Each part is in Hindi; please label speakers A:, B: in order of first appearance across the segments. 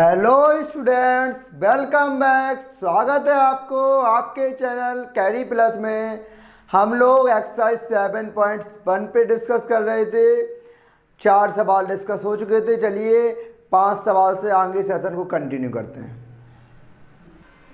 A: Hello students, welcome back. स्वागत है आपको आपके चैनल कैरी प्लस में। हम लोग एक्सरसाइज 7.1 पे डिस्कस कर रहे थे। 4 सवाल डिस्कस हो चुके थे। चलिए 5 सवाल से आगे सेशन को कंटिन्यू करते हैं।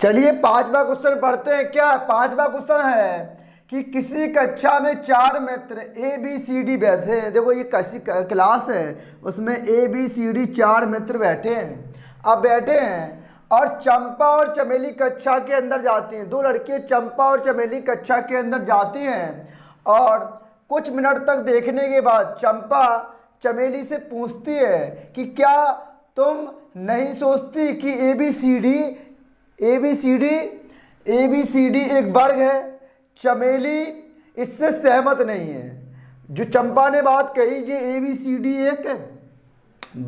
A: चलिए 5वां क्वेश्चन पढ़ते हैं। क्या है 5वां क्वेश्चन? है कि किसी कक्षा में 4 मित्र ABCD बैठे हैं। देखो ये कैसी क्लास है, उसमें ABCD 4 मित्र बैठे हैं। अब बैठे हैं और चंपा और चमेली कक्षा के अंदर जाती हैं। 2 लड़कियां चंपा और चमेली कक्षा के अंदर जाती हैं और कुछ मिनट तक देखने के बाद चंपा चमेली से पूछती है कि क्या तुम नहीं सोचती कि ABCD एक वर्ग है? चमेली इससे सहमत नहीं है। जो चंपा ने बात कही ये ABCD एक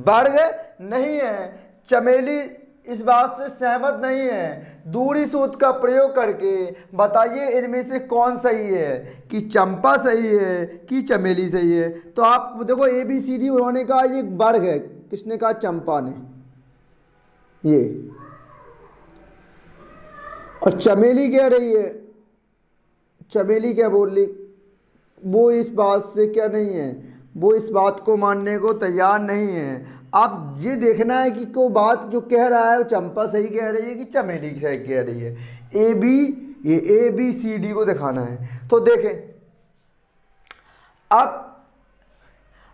A: वर्ग नहीं है, चमेली इस बात से सहमत नहीं है। दूरी सूत्र का प्रयोग करके बताइए इनमें से कौन सही है, कि चंपा सही है कि चमेली सही है। तो आप देखो ABCD उन्होंने कहा ये वर्ग है, किसने कहा? चंपा ने। ये और चमेली कह रही है, चमेली क्या बोल रही, वो इस बात से क्या नहीं है, वो इस बात को मानने को तैयार नहीं है। अब ये देखना है कि कोई बात जो कह रहा है वो चंपा सही कह रही है कि चमेली सही कह रही है। ये ABCD को दिखाना है। तो देखें, अब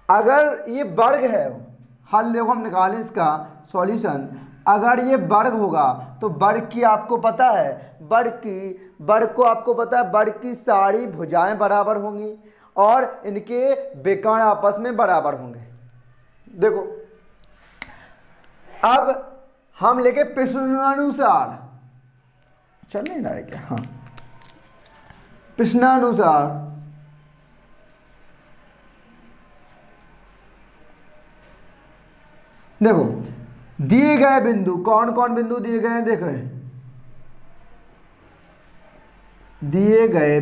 A: अगर ये वर्ग है, हल देखो हम निकालें इसका सॉल्यूशन। अगर ये वर्ग होगा तो वर्ग की आपको पता है, वर्ग को आपको पता है, वर्ग की सारी भुजाएं बराबर होंगी और इनके विकर्ण आपस में बराबर होंगे। देखो अब हम लेके प्रश्नानुसार, चल नहीं रहा है क्या? हाँ, प्रश्नानुसार देखो दिए गए बिंदु, कौन कौन बिंदु दिए गए हैं? देखो दिए गए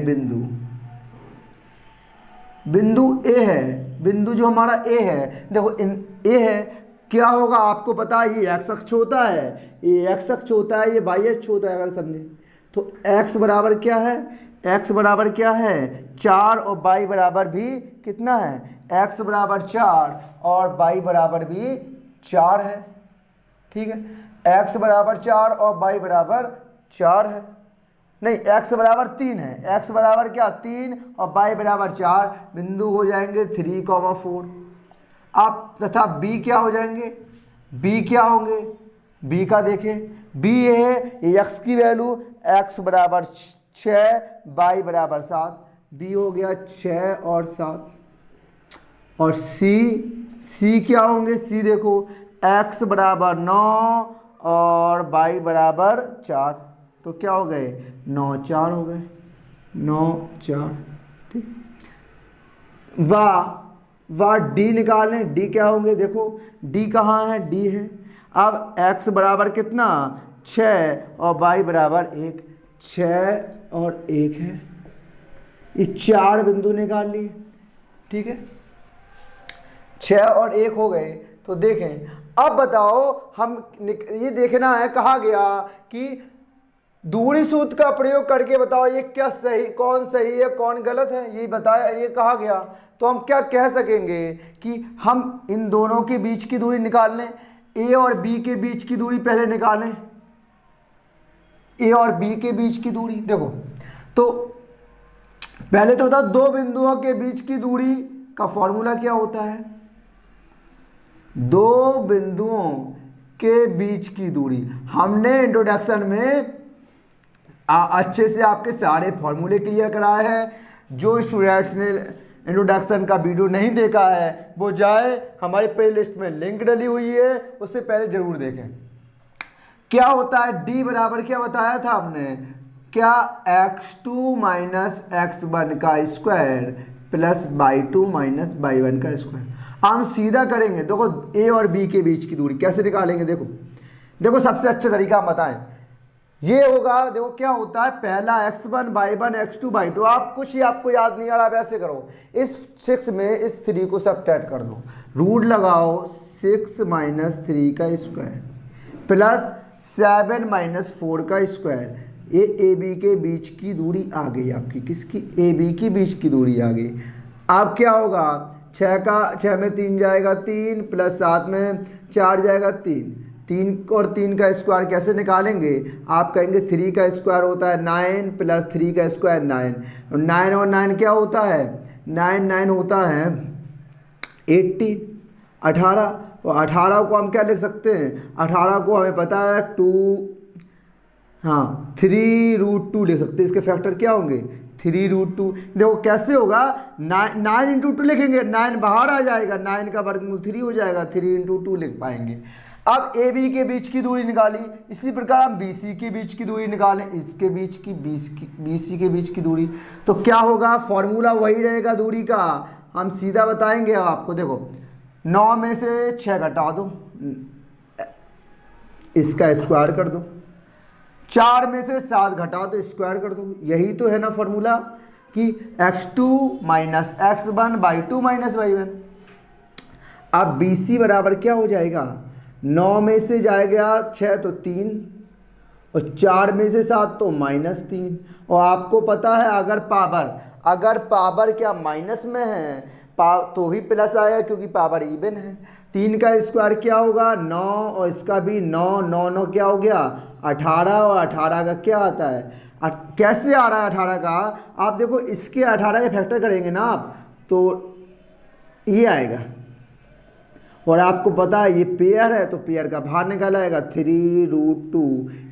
A: बिंदु A है, बिंदु जो हमारा A है। देखो A है, क्या होगा आपको पता है, ये x अक्ष होता है, ये x अक्ष होता है, ये y अक्ष होता है। अगर समझे तो x बराबर क्या है, x बराबर क्या है 4 और y बराबर भी कितना है, x बराबर 4 और y बराबर भी 4 है। ठीक है, x बराबर 4 और y बराबर 4 है, नहीं x बराबर 3 है। x बराबर क्या 3 और y बराबर 4, बिंदु हो जाएंगे 3,4। आप तथा b क्या हो जाएंगे, b क्या होंगे, b का देखें, b ये है x की वैल्यू, x बराबर 6 y बराबर 7, b हो गया 6 और 7। और c क्या होंगे, c देखो x बराबर 9 और y बराबर 4, तो क्या हो गए 9 4 हो गए, 9 4। ठीक, वाह d निकालें, d क्या होंगे, देखो d कहाँ है, d है। अब x बराबर कितना 6 और y बराबर 1, 6 और 1 है, ये 4 बिंदु निकाल लिए। ठीक है, 6 और 1 हो गए। तो देखें अब बताओ, हम ये देखना है, कहा गया कि दूरी सूत्र का प्रयोग करके बताओ ये क्या सही, कौन सही है कौन गलत है, ये बताया, ये कहा गया। तो हम क्या कह सकेंगे कि हम इन दोनों के बीच की दूरी निकाल लें, A और B के बीच की दूरी पहले निकालें, A और B के बीच की दूरी। देखो तो पहले तो बताओ 2 बिंदुओं के बीच की दूरी का फॉर्मूला क्या होता है, 2 बिंदुओं के बीच की दूरी। हमने इंट्रोडक्शन में अच्छे से आपके सारे फॉर्मूले क्लियर कराए हैं। जो स्टूडेंट्स ने इंट्रोडक्शन का वीडियो नहीं देखा है वो जाए, हमारी प्ले लिस्ट में लिंक डली हुई है, उससे पहले जरूर देखें। क्या होता है D बराबर क्या बताया था हमने, क्या x2 माइनस x1 का square plus y2 minus y1 का स्क्वायर। हम सीधा करेंगे, देखो A और B के बीच की दूरी कैसे निकालेंगे। देखो सबसे अच्छा तरीका हम बताएं, ये होगा, देखो क्या होता है, पहला x1 y1 x2 y2। आप कुछ ही आपको याद नहीं आ रहा, वैसे करो, इस 6 में इस 3 को सब्ट्रैक्ट कर दो, रूट लगाओ 6 माइनस 3 का स्क्वायर प्लस 7 माइनस 4 का स्क्वायर। ये ए बी के बीच की दूरी आ गई आपकी, किसकी, ए बी की बीच की दूरी आ गई। अब क्या होगा, 6 में 3 जाएगा 3, प्लस 7 में 4 जाएगा 3, 3 और 3 का स्क्वायर कैसे निकालेंगे, आप कहेंगे 3 का स्क्वायर होता है 9 प्लस 3 का स्क्वायर 9, 9 और 9 क्या होता है, 9 होता है 18, 18। और 18 को हम क्या लिख सकते हैं, 18 को हमें पता है 3√2 लिख सकते हैं। इसके फैक्टर क्या होंगे, 3√2। देखो कैसे होगा, 9 इंटू 2 लिखेंगे, 9 बाहर आ जाएगा, 9 का वर्गमूल 3 हो जाएगा, 3 इंटू 2 लिख पाएंगे। अब ए बी के बीच की दूरी निकाली, इसी प्रकार हम बी सी के बीच की दूरी निकालें, इसके बीच की बी सी के बीच की दूरी, तो क्या होगा, फॉर्मूला वही रहेगा दूरी का, हम सीधा बताएंगे। अब आपको देखो 9 में से 6 घटा दो, इसका स्क्वायर कर दो, 4 में से 7 घटाओ तो स्क्वायर कर दो। यही तो है ना फॉर्मूला कि x2 minus x1 by 2 minus y1। अब बी सी बराबर क्या हो जाएगा, 9 में से जाएगा 6 तो 3, और 4 में से 7 तो -3। और आपको पता है अगर पावर क्या माइनस में है तो भी प्लस आएगा, क्योंकि पावर इवन है। 3 का स्क्वायर क्या होगा 9, और इसका भी 9, 9 9 क्या हो गया 18, और 18 का क्या आता है, कैसे आ रहा है 18 का, आप देखो इसके 18 के फैक्टर करेंगे ना आप, तो ये आएगा। और आपको पता है ये पेयर है, तो पेयर का बाहर निकाला आएगा 3√2।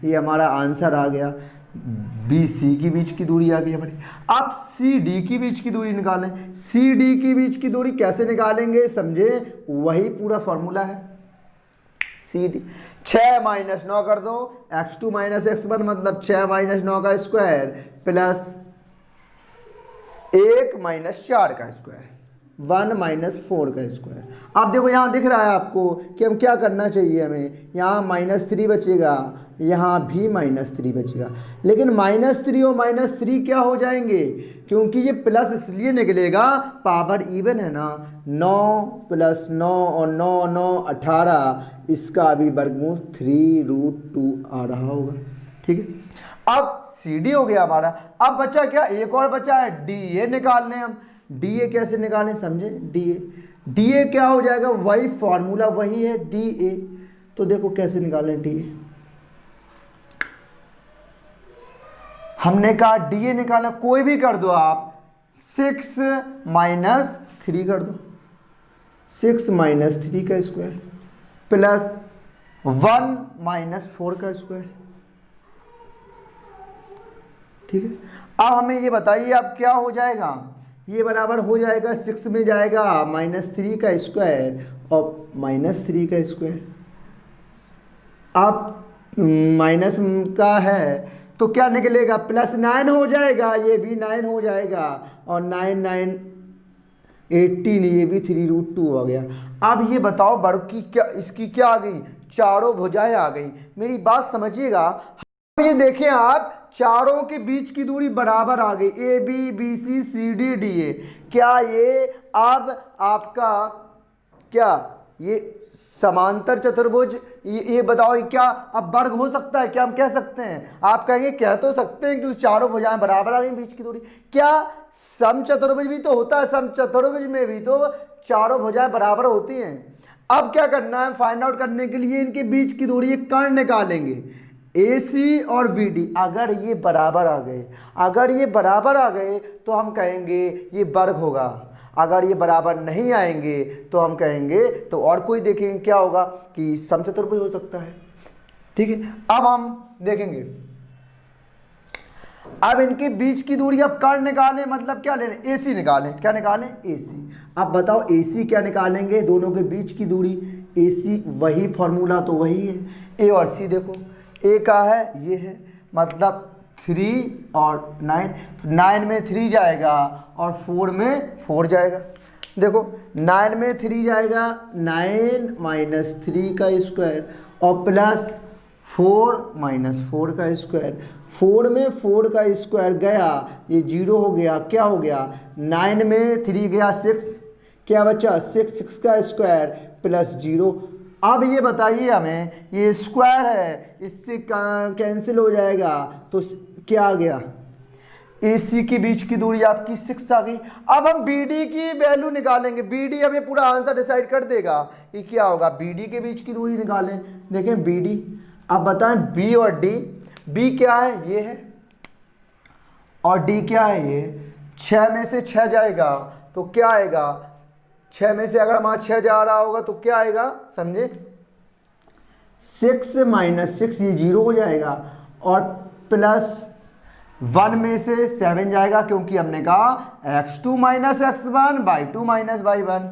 A: ये हमारा आंसर आ गया। बी सी की बीच की दूरी आ गई हमारी। अब सी डी की बीच की दूरी निकालें। सी डी की बीच की दूरी कैसे निकालेंगे समझे, वही पूरा फॉर्मूला है। सी डी 6 माइनस 9 कर दो, x2 माइनस x1 मतलब 6 माइनस 9 का स्क्वायर प्लस 1 माइनस 4 का स्क्वायर, 1 माइनस 4 का स्क्वायर। अब देखो यहाँ दिख रहा है आपको कि हम क्या करना चाहिए, हमें यहाँ -3 बचेगा, यहाँ भी -3 बचेगा, लेकिन -3 और -3 क्या हो जाएंगे, क्योंकि ये प्लस इसलिए निकलेगा पावर इवन है ना। 9 प्लस 9 और 9 9 18, इसका भी वर्गमूल 3√2 आ रहा होगा। ठीक है, अब सी डी हो गया हमारा। अब बचा क्या, एक और बचा है डी ए निकालने। हम डी ए कैसे निकालें समझे, डी ए क्या हो जाएगा, वही फॉर्मूला वही है डी ए। तो देखो कैसे निकालें डी ए, हमने कहा डी ए निकाला, कोई भी कर दो आप, 6 माइनस 3 कर दो, 6 माइनस 3 का स्क्वायर प्लस 1 माइनस 4 का स्क्वायर। ठीक है, अब हमें ये बताइए अब क्या हो जाएगा, ये बराबर हो जाएगा 6 में जाएगा -3 का स्क्वायर और -3 का स्क्वायर। अब माइनस का है तो क्या निकलेगा, +9 हो जाएगा, ये भी 9 हो जाएगा, और 9 9 18, ये भी 3√2 हो गया। अब ये बताओ वर्ग की क्या, इसकी क्या आ गई, चारों भुजाएं आ गई। मेरी बात समझिएगा, ये देखें आप, चारों के बीच की दूरी बराबर आ गई, A B B C C D D A. क्या ये अब आपका क्या ये समांतर चतुर्भुज, ये बताओ ये क्या अब वर्ग हो सकता है, क्या हम कह सकते हैं, आप कहेंगे कह तो सकते हैं कि चारों भुजाएं बराबर आ गई बीच की दूरी। क्या समचतुर्भुज भी तो होता है, समचतुर्भुज में भी तो चारों भुजाएं बराबर होती हैं। अब क्या करना है, फाइंड आउट करने के लिए इनके बीच की दूरी एक कर्ण निकालेंगे, ए सी और वी डी। अगर ये बराबर आ गए, अगर ये बराबर आ गए तो हम कहेंगे ये वर्ग होगा, अगर ये बराबर नहीं आएंगे तो हम कहेंगे, तो और कोई देखेंगे क्या होगा कि समचतुर्भुज हो सकता है। ठीक है, अब हम देखेंगे, अब इनके बीच की दूरी अब कर्ण निकालें, मतलब क्या लें, ए सी निकालें। क्या निकालें, ए सी। अब बताओ ए सी क्या निकालेंगे, दोनों के बीच की दूरी, ए सी वही फॉर्मूला तो वही है, ए और सी। देखो ए का है ये है, मतलब 3 और 9, तो 9 में 3 जाएगा और 4 में 4 जाएगा। देखो 9 में 3 जाएगा, 9 माइनस 3 का स्क्वायर और प्लस 4 माइनस 4 का स्क्वायर। 4 में 4 का स्क्वायर गया, ये 0 हो गया, क्या हो गया, 9 में 3 गया 6, क्या बचा 6, 6 का स्क्वायर प्लस 0, अब ये बताइए हमें, ये स्क्वायर है, इससे कैंसिल हो जाएगा, तो क्या आ गया, AC के बीच की दूरी आपकी 6 आ गई। अब हम BD की वैल्यू निकालेंगे, BD हमें पूरा आंसर डिसाइड कर देगा। ये क्या होगा, BD के बीच की दूरी निकालें। देखें BD, अब बताएं B और D, B क्या है, ये है, और D क्या है, ये 6 में से 6 जाएगा तो क्या आएगा, 6 में से अगर हमारा 6 जा रहा होगा तो क्या आएगा, समझे, 6 माइनस 6 ये 0 हो जाएगा, और प्लस 1 में से 7 जाएगा, क्योंकि हमने कहा x2 minus x1 y2 minus y1,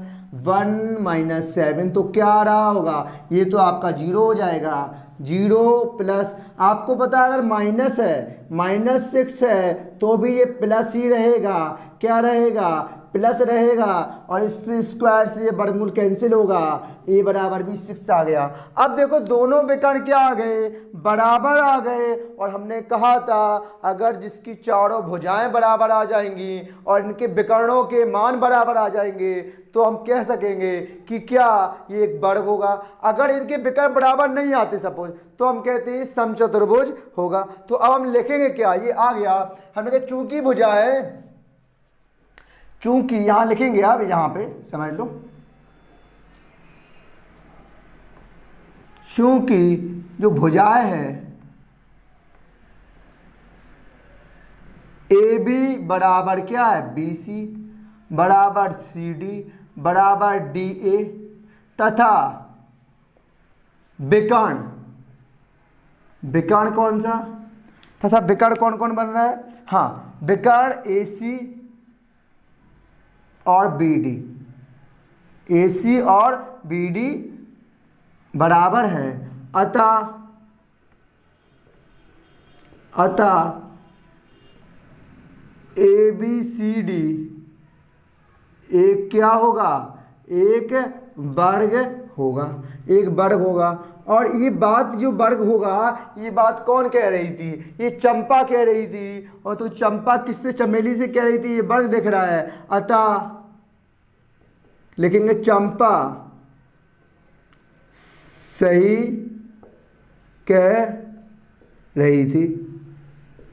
A: 1 minus 7 तो क्या आ रहा होगा, ये तो आपका 0 हो जाएगा। 0 प्लस, आपको पता है अगर माइनस है, -6 है तो भी ये प्लस ही रहेगा, क्या रहेगा, प्लस रहेगा, और इस स्क्वायर से ये वर्गमूल कैंसिल होगा, a बराबर भी 6 आ गया। अब देखो दोनों विकर्ण क्या आ गए, बराबर आ गए, और हमने कहा था अगर जिसकी चारों भुजाएं बराबर आ जाएंगी और इनके विकर्णों के मान बराबर आ जाएंगे तो हम कह सकेंगे कि क्या ये एक वर्ग होगा। अगर इनके विकर्ण बराबर नहीं आते सपोज, तो हम कहते हैं समचतुर्भुज होगा। तो अब हम लिखेंगे क्या, ये आ गया, हमने कहा चूंकि भुजाएं, चूंकि यहां लिखेंगे, आप यहां पे समझ लो, चूंकि जो भुजाएं है AB बराबर क्या है, BC बराबर CD बराबर DA, तथा विकर्ण, विकर्ण कौन सा, तथा विकर्ण कौन कौन बन रहा है, हाँ विकर्ण AC और BD, AC और BD बराबर है, अतः ABCD एक क्या होगा, एक वर्ग होगा, एक वर्ग होगा। और ये बात जो वर्ग होगा, ये बात कौन कह रही थी, ये चंपा कह रही थी, और तो चंपा किससे, चमेली से कह रही थी, ये वर्ग दिख रहा है, अतः लिखेंगे चंपा सही कह रही थी।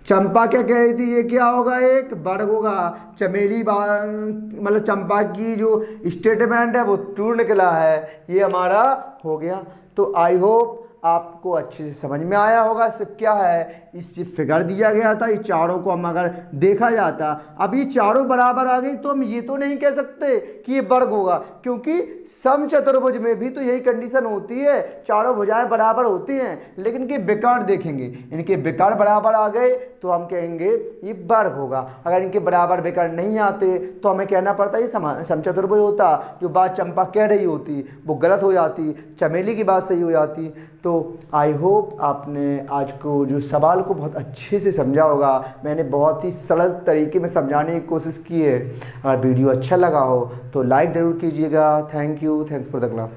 A: चंपा क्या कह रही थी, ये क्या होगा, एक वर्ग होगा। चमेली मतलब चंपा की जो स्टेटमेंट है वो ट्रू निकला है, ये हमारा हो गया। तो आई होप आपको अच्छे से समझ में आया होगा। सिर्फ क्या है, इस फिगर दिया गया था, ये चारों को हम अगर देखा जाता, अब ये चारों बराबर आ गई तो हम ये तो नहीं कह सकते कि ये वर्ग होगा, क्योंकि समचतुर्भुज में भी तो यही कंडीशन होती है, चारों भुजाएं बराबर होती हैं। लेकिन इनके विकर्ण देखेंगे, इनके विकर्ण बराबर आ गए तो हम कहेंगे ये वर्ग होगा। अगर इनके बराबर विकर्ण नहीं आते तो हमें कहना पड़ता ये समचतुर्भुज होता। जो बात चंपा कह रही होती वो गलत हो जाती, चमेली की बात सही हो जाती। तो आई होप आपने आज को जो सवाल को बहुत अच्छे से समझा होगा। मैंने बहुत ही सरल तरीके में समझाने की कोशिश की है। अगर वीडियो अच्छा लगा हो तो लाइक ज़रूर कीजिएगा। Thank you, thanks for the class.